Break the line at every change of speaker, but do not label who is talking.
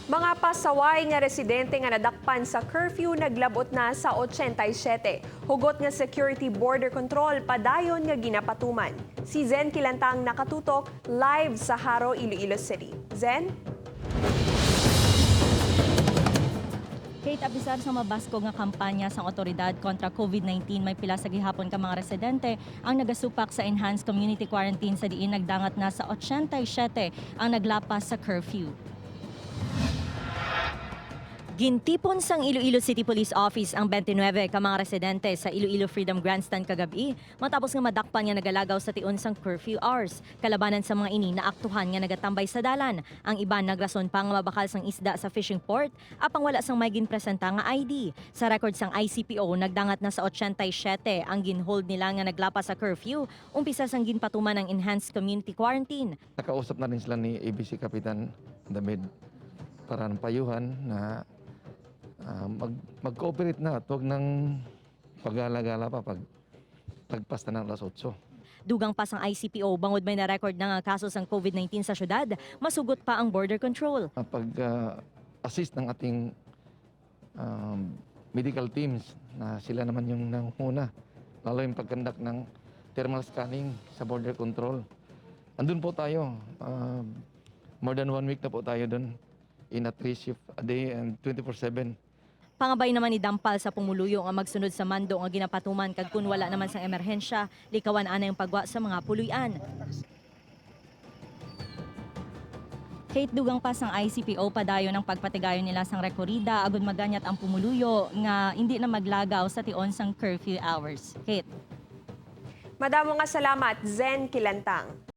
Mga pasaway nga residente nga nadakpan sa curfew naglabot na sa 87. Hugot nga security border control padayon nga ginapatuman. Si Zen Kilantang nakatutok live sa Haro, Iloilo City. Zen?
Kate, abisar sa mabaskog nga kampanya sa otoridad kontra COVID-19, may pila sa gihapon ka mga residente ang nagasupak sa enhanced community quarantine sa diin nagdangat na sa 87 ang naglapas sa curfew. Gintipon sang Iloilo City Police Office ang 29 ka mga residente sa Iloilo Freedom Grandstand kagabi matapos nga madakpan nga nagalagaw sa tiun sang curfew hours. Kalabanan sa mga ini na aktuhan nga nagatambay sa dalan. Ang iban nagrason pa nga mabakal sang isda sa fishing port apang wala sang may ginpresenta nga ID. Sa record sang ICPO nagdangat na sa 87 ang ginhold nila nga naglapas sa curfew, umpisa sang ginpatuman ang enhanced community quarantine.
Nakausap na rin sila ni ABC Kapitan David para ng payuhan na mag-cooperate na at huwag nang pag-alagala pa pagpas na ng alas 8.
Dugang pa sang ICPO, bangod may na-record na nga kaso sang COVID-19 sa syudad, masugot pa ang border control.
Pag-assist ng ating medical teams na sila naman yung nanguna, lalo yung pag-conduct ng thermal scanning sa border control. Andun po tayo, more than 1 week na po tayo doon in a 3 shift a day and 24/7.
Pangabay naman ni Dampal sa pumuluyo nga magsunod sa mando nga ginapatuman kag kun wala naman sang emerhensya, likawan ana yung pagwa sa mga puluyan. Kate, dugang pa sang ICPO padayon ang pagpatigayon nila sang rekorida agud maganyat ang pumuluyo nga hindi na maglagaw sa tion sang curfew hours. Kate.
Madamo nga salamat, Zen Kilantang.